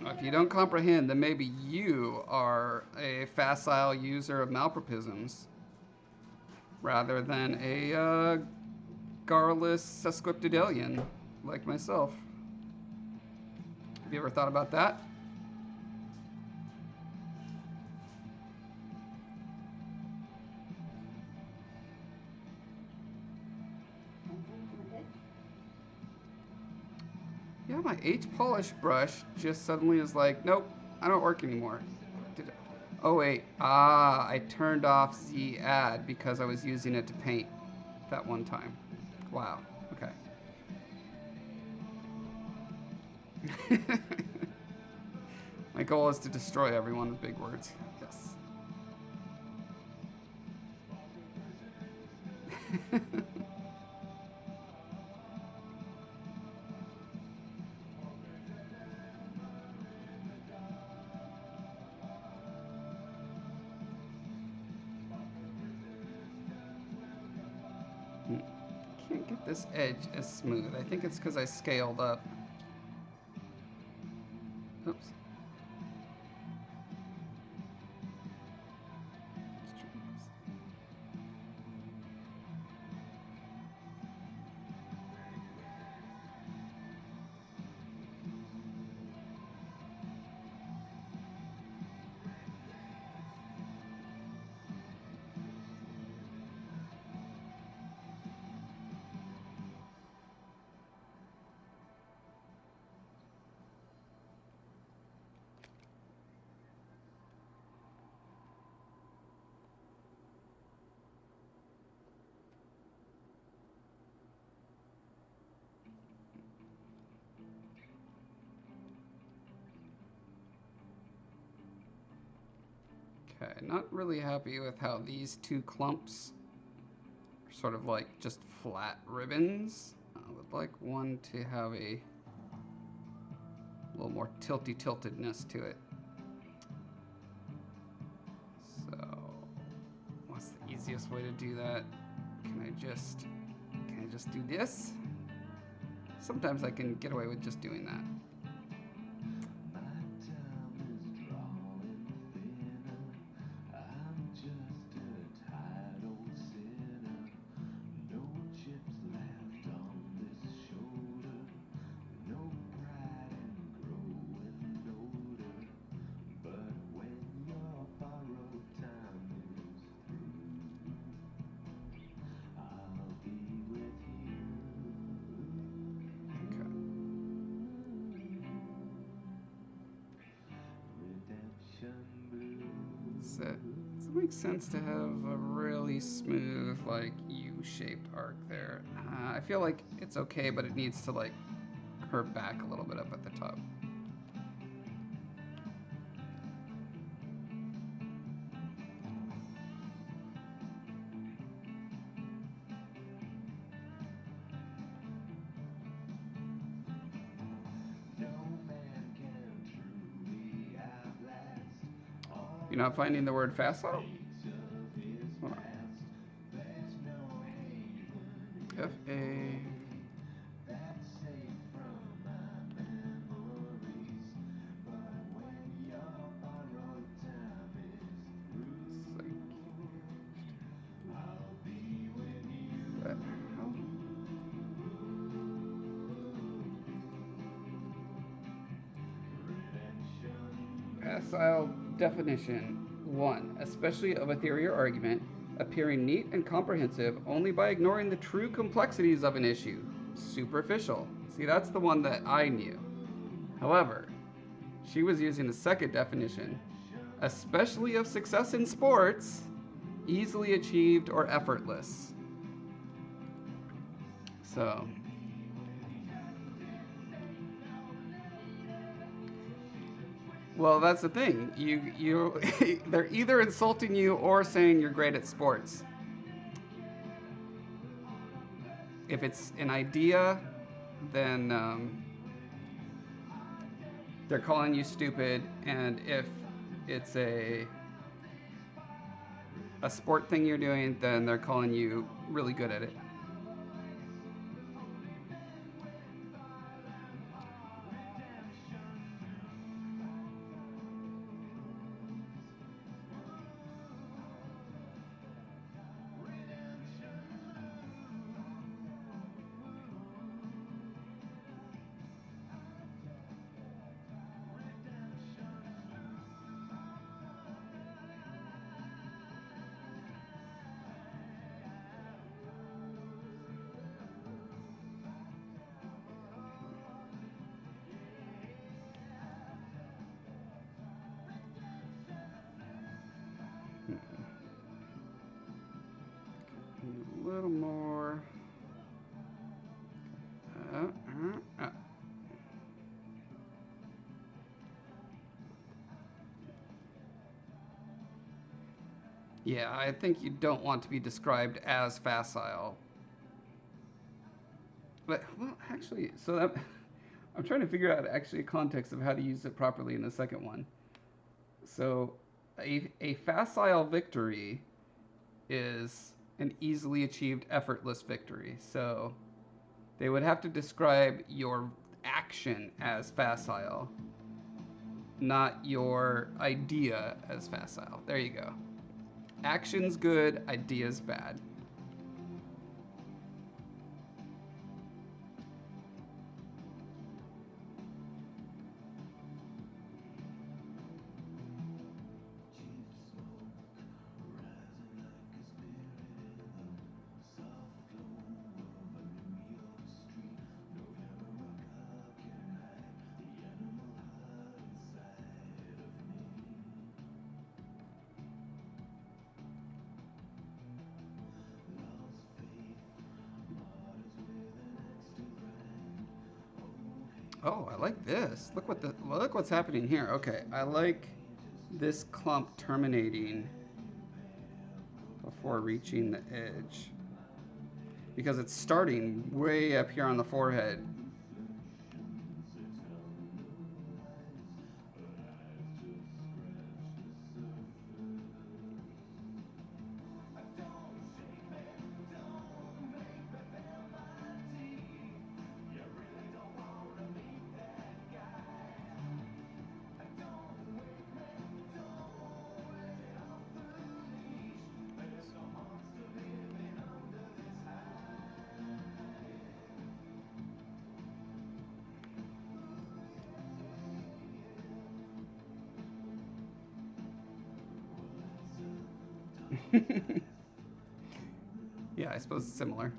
1 second. If you don't comprehend, then maybe you are a facile user of malapropisms rather than a garrulous sesquipedalian like myself. Have you ever thought about that? Yeah, my H polish brush just suddenly is like, nope, I don't work anymore. Did it? Oh wait, I turned off Z add because I was using it to paint that one time. Wow, okay. My goal is to destroy everyone with big words. Yes. Can't get this edge as smooth. I think it's because I scaled up. Oops. Okay, not really happy with how these two clumps are sort of like just flat ribbons. I would like one to have a little more tiltedness to it. So, what's the easiest way to do that? Can I just do this? Sometimes I can get away with just doing that. Does it make sense to have a really smooth, like, U-shaped arc there? I feel like it's okay, but it needs to, like, curve back a little bit up at the top. You're not finding the word facile? Hold on. F-A... Facile definition. 1. Especially of a theory or argument, appearing neat and comprehensive only by ignoring the true complexities of an issue. Superficial. See, that's the one that I knew. However, she was using the second definition, especially of success in sports, easily achieved or effortless. So, well, that's the thing. They're either insulting you or saying you're great at sports. if it's an idea, then they're calling you stupid, and if it's a sport thing you're doing, then they're calling you really good at it. A little more. Yeah, I think you don't want to be described as facile. But, well, actually, so that, I'm trying to figure out actually a context of how to use it properly in the second one. So, a facile victory is an easily achieved effortless victory. So, they would have to describe your action as facile, not your idea as facile. There you go. Action's good, idea's bad. Oh, I like this. Look what's happening here. Okay, I like this clump terminating before reaching the edge, because it's starting way up here on the forehead. Yeah, I suppose it's similar.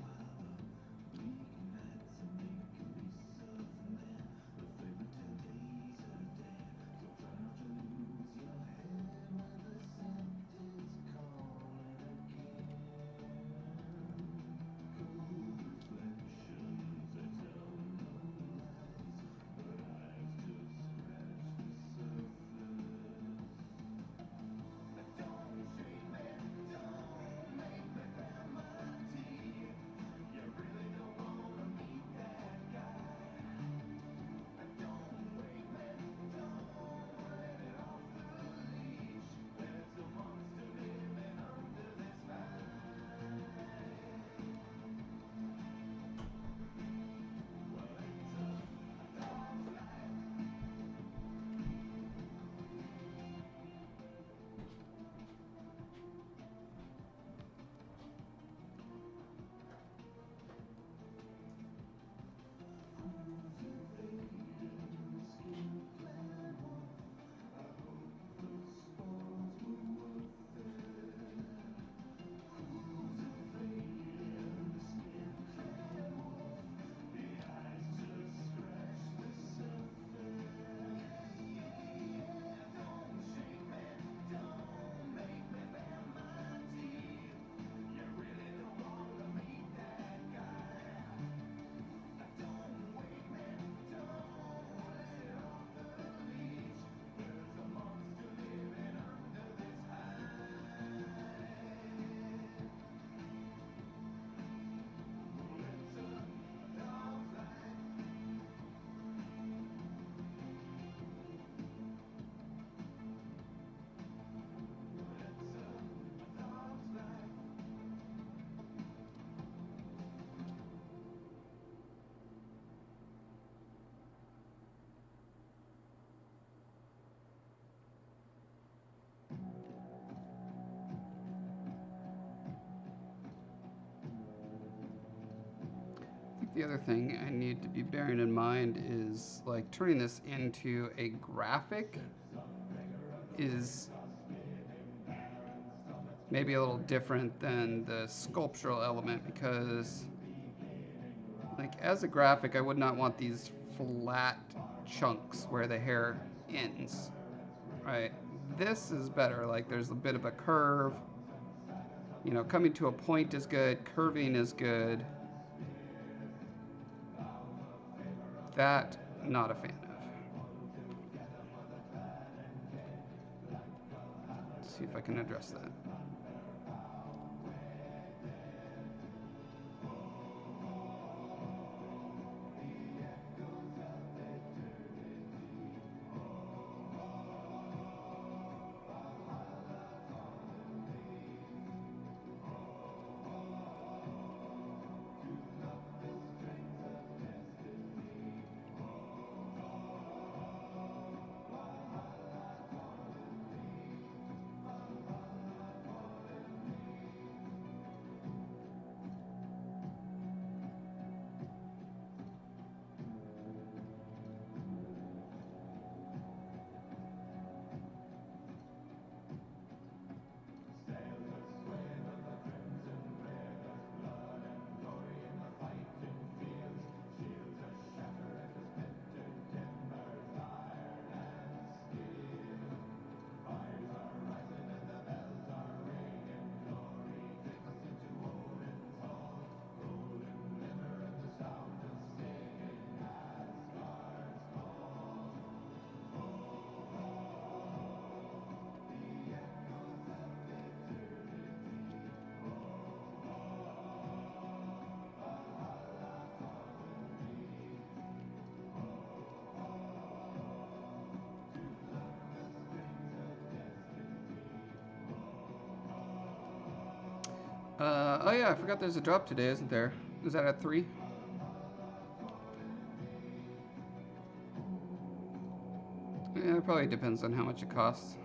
the other thing I need to be bearing in mind is like turning this into a graphic is maybe a little different than the sculptural element, because like as a graphic I would not want these flat chunks where the hair ends, right? This is better, like there's a bit of a curve, you know, coming to a point is good, curving is good. That, not a fan of. Let's see if I can address that. Oh yeah, I forgot there's a drop today, isn't there? Is that at 3? Yeah, it probably depends on how much it costs.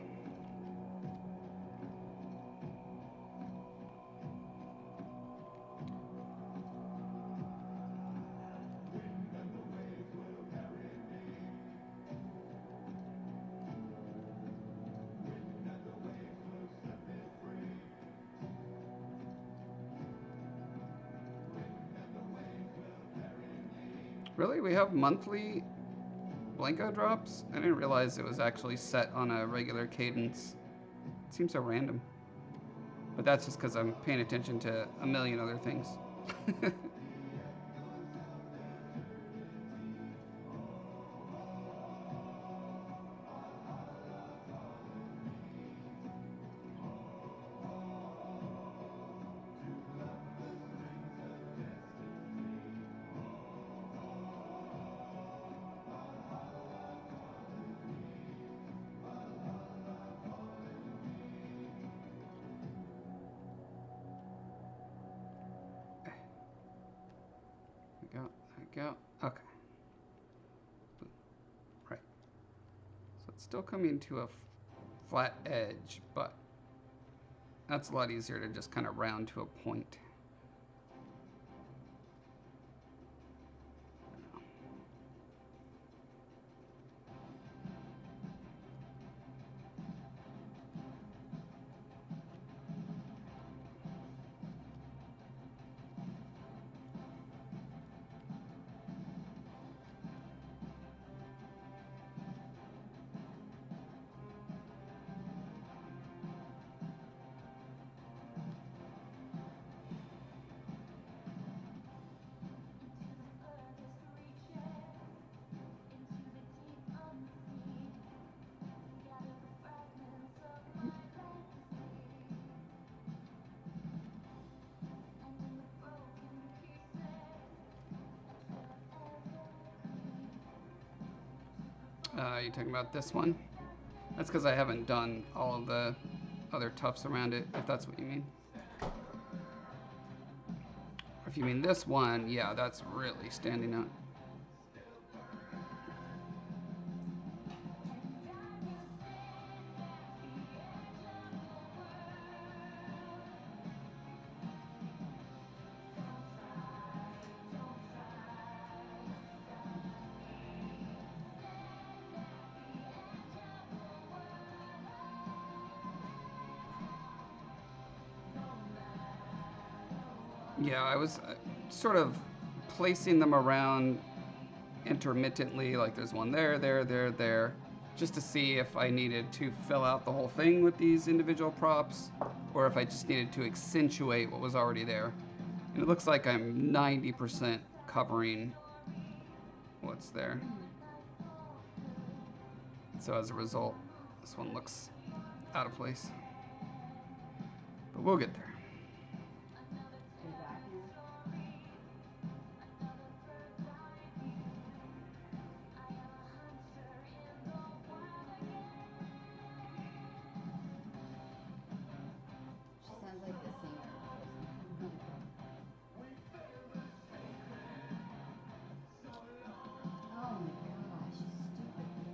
Really? We have monthly Blanco drops? I didn't realize it was actually set on a regular cadence. It seems so random. But that's just because I'm paying attention to a million other things. There we go. Okay. Right. So it's still coming to a flat edge, but that's a lot easier to just kind of round to a point. You talking about this one? That's because I haven't done all of the other tufts around it, if that's what you mean. Or if you mean this one, yeah, that's really standing out. Yeah, I was sort of placing them around intermittently, like there's one there, there, just to see if I needed to fill out the whole thing with these individual props, or if I just needed to accentuate what was already there. And it looks like I'm 90% covering what's there. So as a result, this one looks out of place. But we'll get there. You're back now? She sounds like the singer or something. Oh my gosh, stupid thing.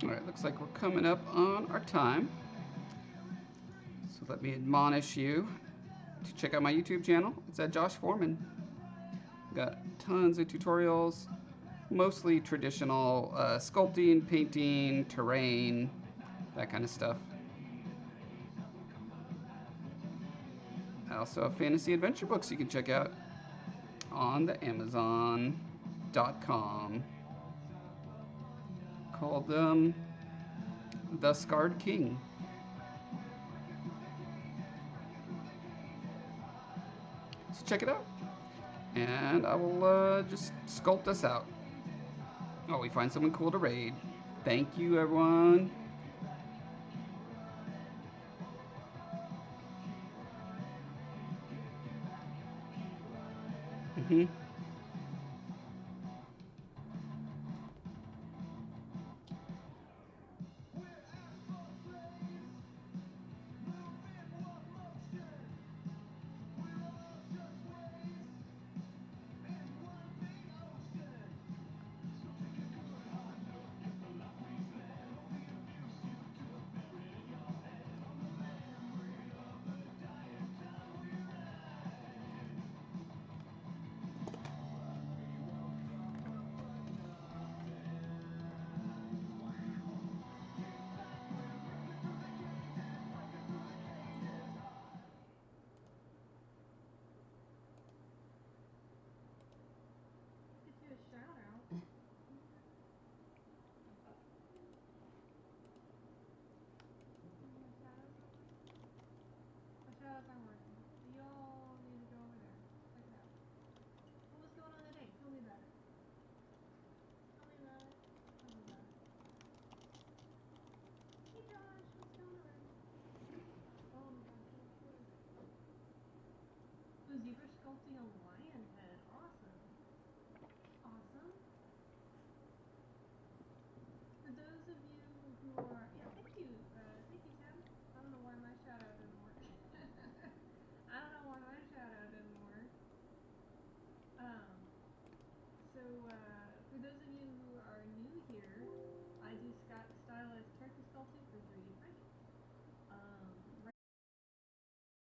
All right, looks like we're coming up on our time. So let me admonish you to check out my YouTube channel. It's at Josh Foreman. Got tons of tutorials, mostly traditional sculpting, painting, terrain, that kind of stuff. I also have fantasy adventure books you can check out on the Amazon.com called The Scarred King. So check it out. And I will just sculpt us out. Oh, we find someone cool to raid. Thank you, everyone. ZBrush sculpting online?